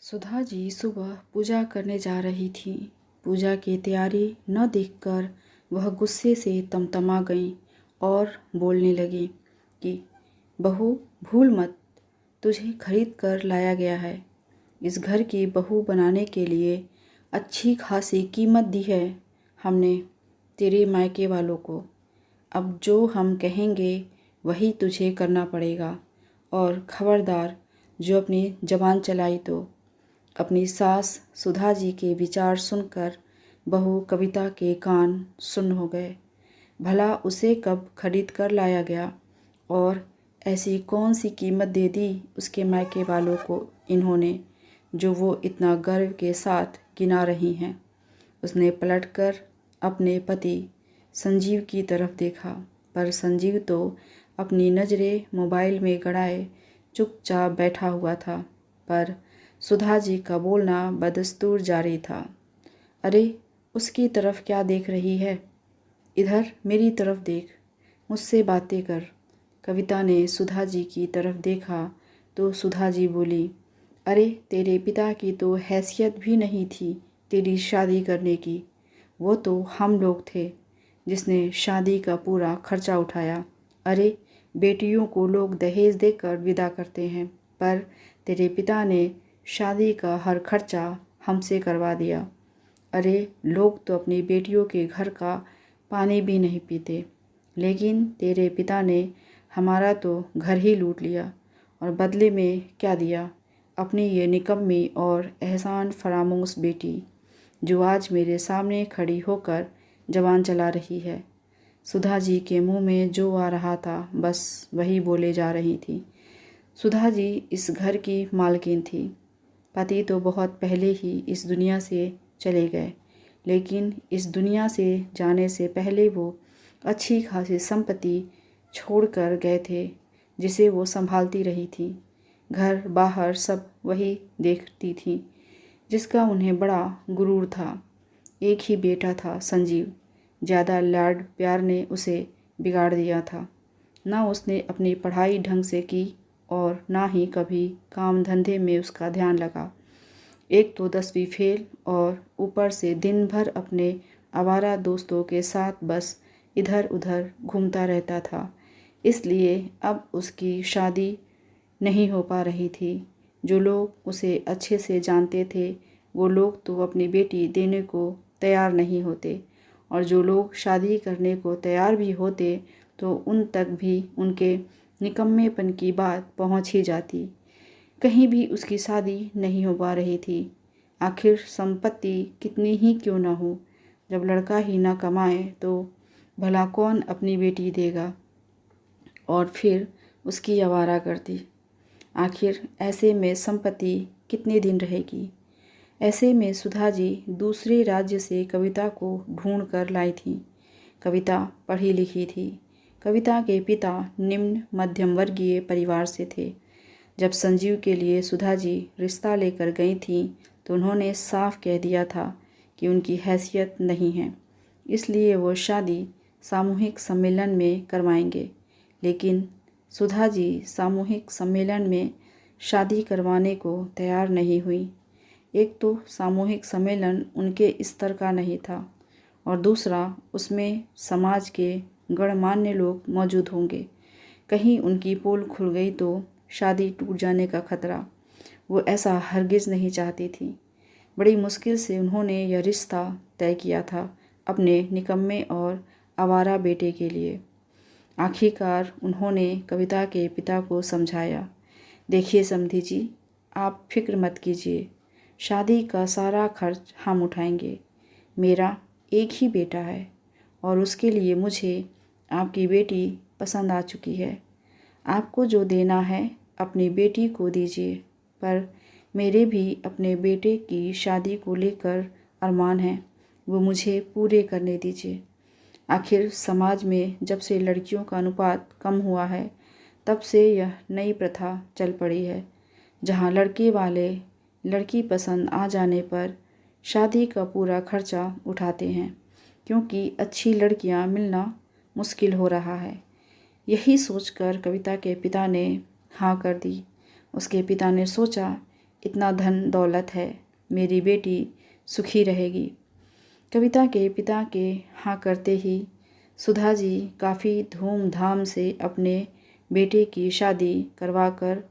सुधा जी सुबह पूजा करने जा रही थीं। पूजा की तैयारी न देखकर वह गुस्से से तमतमा गईं और बोलने लगीं कि बहू भूल मत, तुझे खरीद कर लाया गया है। इस घर की बहू बनाने के लिए अच्छी खासी कीमत दी है हमने तेरे मायके वालों को। अब जो हम कहेंगे वही तुझे करना पड़ेगा और खबरदार जो अपनी जबान चलाई तो। अपनी सास सुधा जी के विचार सुनकर बहू कविता के कान सुन्न हो गए। भला उसे कब खरीद कर लाया गया और ऐसी कौन सी कीमत दे दी उसके मायके वालों को इन्होंने, जो वो इतना गर्व के साथ गिना रही हैं। उसने पलटकर अपने पति संजीव की तरफ देखा, पर संजीव तो अपनी नज़रें मोबाइल में गड़ाए चुपचाप बैठा हुआ था। पर सुधा जी का बोलना बदस्तूर जारी था। अरे, उसकी तरफ क्या देख रही है? इधर मेरी तरफ देख, मुझसे बातें कर। कविता ने सुधा जी की तरफ देखा तो सुधा जी बोली, अरे तेरे पिता की तो हैसियत भी नहीं थी तेरी शादी करने की। वो तो हम लोग थे जिसने शादी का पूरा खर्चा उठाया। अरे, बेटियों को लोग दहेज देकर विदा करते हैं, पर तेरे पिता ने शादी का हर खर्चा हमसे करवा दिया। अरे, लोग तो अपनी बेटियों के घर का पानी भी नहीं पीते, लेकिन तेरे पिता ने हमारा तो घर ही लूट लिया। और बदले में क्या दिया? अपनी ये निकम्मी और एहसान फरामोश बेटी, जो आज मेरे सामने खड़ी होकर जबान चला रही है। सुधा जी के मुंह में जो आ रहा था बस वही बोले जा रही थी। सुधा जी इस घर की मालकिन थी। पति तो बहुत पहले ही इस दुनिया से चले गए, लेकिन इस दुनिया से जाने से पहले वो अच्छी खासी संपत्ति छोड़कर गए थे, जिसे वो संभालती रही थी। घर बाहर सब वही देखती थी, जिसका उन्हें बड़ा गुरूर था। एक ही बेटा था संजीव। ज़्यादा लाड प्यार ने उसे बिगाड़ दिया था। ना उसने अपनी पढ़ाई ढंग से की और ना ही कभी काम धंधे में उसका ध्यान लगा। एक तो 10वीं फेल और ऊपर से दिन भर अपने आवारा दोस्तों के साथ बस इधर उधर घूमता रहता था। इसलिए अब उसकी शादी नहीं हो पा रही थी। जो लोग उसे अच्छे से जानते थे वो लोग तो अपनी बेटी देने को तैयार नहीं होते, और जो लोग शादी करने को तैयार भी होते तो उन तक भी उनके निकम्मेपन की बात पहुंच ही जाती। कहीं भी उसकी शादी नहीं हो पा रही थी। आखिर संपत्ति कितनी ही क्यों न हो, जब लड़का ही ना कमाए तो भला कौन अपनी बेटी देगा। और फिर उसकी आवारागर्दी। आखिर ऐसे में संपत्ति कितने दिन रहेगी। ऐसे में सुधा जी दूसरे राज्य से कविता को ढूंढ कर लाई थी। कविता पढ़ी लिखी थी। कविता के पिता निम्न मध्यम वर्गीय परिवार से थे। जब संजीव के लिए सुधा जी रिश्ता लेकर गई थीं तो उन्होंने साफ कह दिया था कि उनकी हैसियत नहीं है, इसलिए वो शादी सामूहिक सम्मेलन में करवाएंगे। लेकिन सुधा जी सामूहिक सम्मेलन में शादी करवाने को तैयार नहीं हुई। एक तो सामूहिक सम्मेलन उनके स्तर का नहीं था, और दूसरा उसमें समाज के गणमान्य लोग मौजूद होंगे। कहीं उनकी पोल खुल गई तो शादी टूट जाने का खतरा। वो ऐसा हरगिज़ नहीं चाहती थी। बड़ी मुश्किल से उन्होंने यह रिश्ता तय किया था अपने निकम्मे और आवारा बेटे के लिए। आखिरकार उन्होंने कविता के पिता को समझाया, देखिए समधी जी, आप फिक्र मत कीजिए, शादी का सारा खर्च हम उठाएंगे। मेरा एक ही बेटा है और उसके लिए मुझे आपकी बेटी पसंद आ चुकी है। आपको जो देना है अपनी बेटी को दीजिए, पर मेरे भी अपने बेटे की शादी को लेकर अरमान हैं, वो मुझे पूरे करने दीजिए। आखिर समाज में जब से लड़कियों का अनुपात कम हुआ है तब से यह नई प्रथा चल पड़ी है, जहाँ लड़के वाले लड़की पसंद आ जाने पर शादी का पूरा खर्चा उठाते हैं, क्योंकि अच्छी लड़कियां मिलना मुश्किल हो रहा है। यही सोचकर कविता के पिता ने हाँ कर दी। उसके पिता ने सोचा इतना धन दौलत है, मेरी बेटी सुखी रहेगी। कविता के पिता के हाँ करते ही सुधा जी काफ़ी धूमधाम से अपने बेटे की शादी करवाकर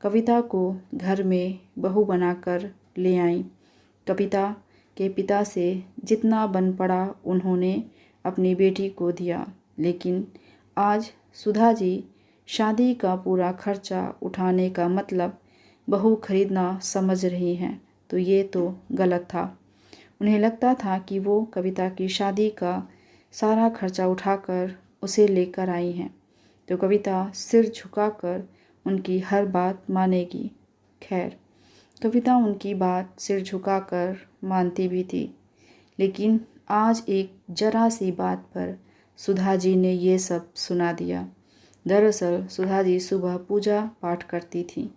कविता को घर में बहू बनाकर ले आईं। कविता के पिता से जितना बन पड़ा उन्होंने अपनी बेटी को दिया, लेकिन आज सुधा जी शादी का पूरा खर्चा उठाने का मतलब बहू खरीदना समझ रही हैं, तो ये तो गलत था। उन्हें लगता था कि वो कविता की शादी का सारा खर्चा उठाकर उसे लेकर आई हैं, तो कविता सिर झुकाकर उनकी हर बात मानेगी। खैर, कविता उनकी बात सिर झुकाकर मानती भी थी, लेकिन आज एक जरा सी बात पर सुधा जी ने ये सब सुना दिया। दरअसल सुधा जी सुबह पूजा पाठ करती थी,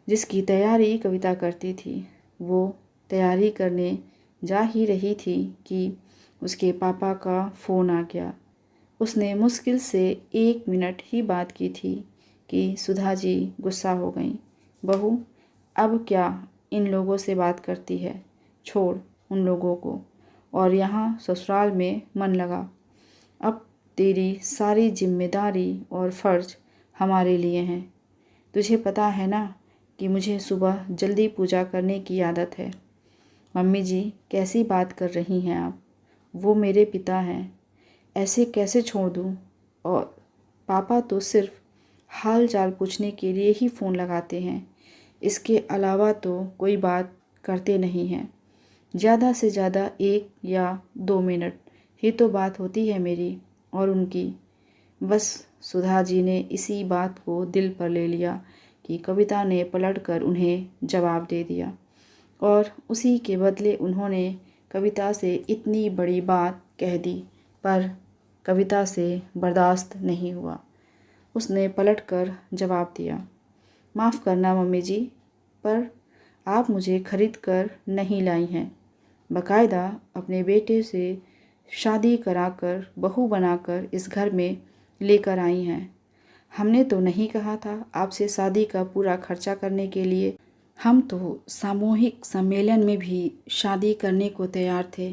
जिसकी तैयारी कविता करती थी। वो तैयारी करने जा ही रही थी कि उसके पापा का फ़ोन आ गया। उसने मुश्किल से 1 मिनट ही बात की थी कि सुधा जी गुस्सा हो गईं। बहू, अब क्या इन लोगों से बात करती है? छोड़ उन लोगों को, और यहाँ ससुराल में मन लगा। अब तेरी सारी जिम्मेदारी और फ़र्ज हमारे लिए हैं। तुझे पता है ना कि मुझे सुबह जल्दी पूजा करने की आदत है। मम्मी जी, कैसी बात कर रही हैं आप? वो मेरे पिता हैं, ऐसे कैसे छोड़ दूँ? और पापा तो सिर्फ हाल चाल पूछने के लिए ही फ़ोन लगाते हैं, इसके अलावा तो कोई बात करते नहीं हैं। ज़्यादा से ज़्यादा 1 या 2 मिनट ही तो बात होती है मेरी और उनकी। बस सुधा जी ने इसी बात को दिल पर ले लिया कि कविता ने पलटकर उन्हें जवाब दे दिया, और उसी के बदले उन्होंने कविता से इतनी बड़ी बात कह दी। पर कविता से बर्दाश्त नहीं हुआ। उसने पलटकर जवाब दिया, माफ़ करना मम्मी जी, पर आप मुझे खरीद कर नहीं लाई हैं। बाकायदा अपने बेटे से शादी कराकर बहू बनाकर इस घर में लेकर आई हैं। हमने तो नहीं कहा था आपसे शादी का पूरा खर्चा करने के लिए। हम तो सामूहिक सम्मेलन में भी शादी करने को तैयार थे,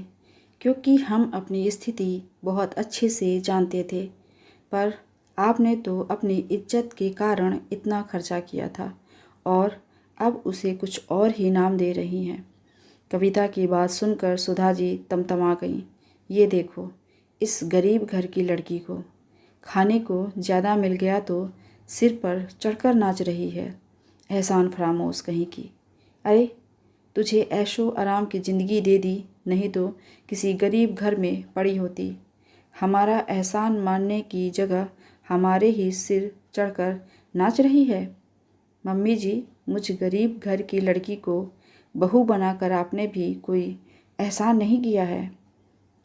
क्योंकि हम अपनी स्थिति बहुत अच्छे से जानते थे। पर आपने तो अपनी इज्जत के कारण इतना खर्चा किया था, और अब उसे कुछ और ही नाम दे रही हैं। कविता की बात सुनकर सुधा जी तमतमा गईं। ये देखो, इस गरीब घर की लड़की को खाने को ज़्यादा मिल गया तो सिर पर चढ़कर नाच रही है। एहसान फरामोश कहीं की। अरे, तुझे ऐशो आराम की ज़िंदगी दे दी, नहीं तो किसी गरीब घर में पड़ी होती। हमारा एहसान मानने की जगह हमारे ही सिर चढ़कर नाच रही है। मम्मी जी, मुझ गरीब घर की लड़की को बहू बनाकर आपने भी कोई एहसान नहीं किया है,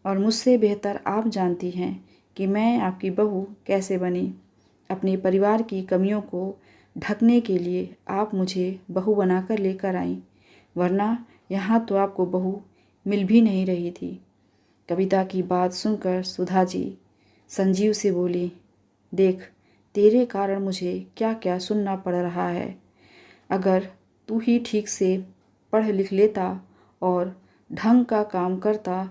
और मुझसे बेहतर आप जानती हैं कि मैं आपकी बहू कैसे बनी। अपने परिवार की कमियों को ढकने के लिए आप मुझे बहू बनाकर लेकर आईं, वरना यहाँ तो आपको बहू मिल भी नहीं रही थी। कविता की बात सुनकर सुधा जी संजीव से बोली, देख, तेरे कारण मुझे क्या क्या सुनना पड़ रहा है। अगर तू ही ठीक से पढ़ लिख लेता और ढंग का काम करता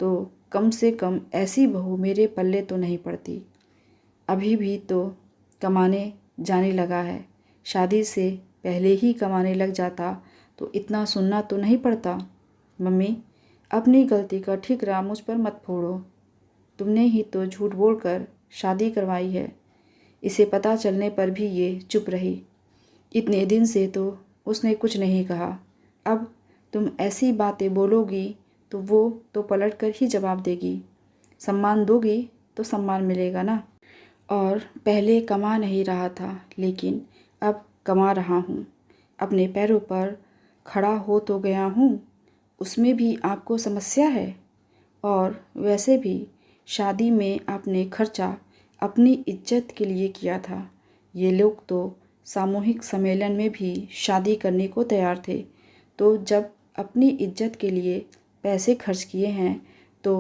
तो कम से कम ऐसी बहू मेरे पल्ले तो नहीं पड़ती। अभी भी तो कमाने जाने लगा है, शादी से पहले ही कमाने लग जाता तो इतना सुनना तो नहीं पड़ता। मम्मी, अपनी गलती का ठिकरा मुझ पर मत फोड़ो। तुमने ही तो झूठ बोलकर शादी करवाई है। इसे पता चलने पर भी ये चुप रही। इतने दिन से तो उसने कुछ नहीं कहा। अब तुम ऐसी बातें बोलोगी तो वो तो पलट कर ही जवाब देगी। सम्मान दोगी तो सम्मान मिलेगा ना। और पहले कमा नहीं रहा था, लेकिन अब कमा रहा हूँ। अपने पैरों पर खड़ा हो तो गया हूँ, उसमें भी आपको समस्या है। और वैसे भी शादी में आपने खर्चा अपनी इज्जत के लिए किया था। ये लोग तो सामूहिक सम्मेलन में भी शादी करने को तैयार थे, तो जब अपनी इज्जत के लिए पैसे खर्च किए हैं तो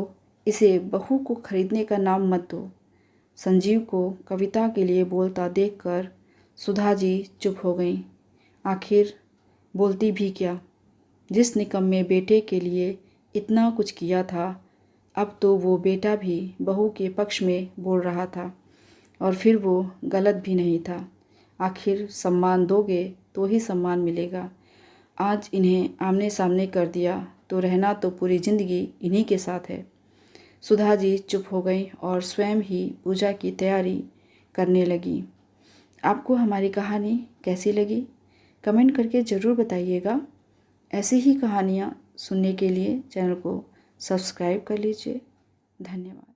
इसे बहू को खरीदने का नाम मत दो। संजीव को कविता के लिए बोलता देखकर सुधा जी चुप हो गईं। आखिर बोलती भी क्या। जिस निकम्मे बेटे के लिए इतना कुछ किया था, अब तो वो बेटा भी बहू के पक्ष में बोल रहा था, और फिर वो गलत भी नहीं था। आखिर सम्मान दोगे तो ही सम्मान मिलेगा। आज इन्हें आमने सामने कर दिया तो रहना तो पूरी ज़िंदगी इन्हीं के साथ है। सुधा जी चुप हो गई और स्वयं ही पूजा की तैयारी करने लगी। आपको हमारी कहानी कैसी लगी कमेंट करके ज़रूर बताइएगा। ऐसी ही कहानियाँ सुनने के लिए चैनल को सब्सक्राइब कर लीजिए। धन्यवाद।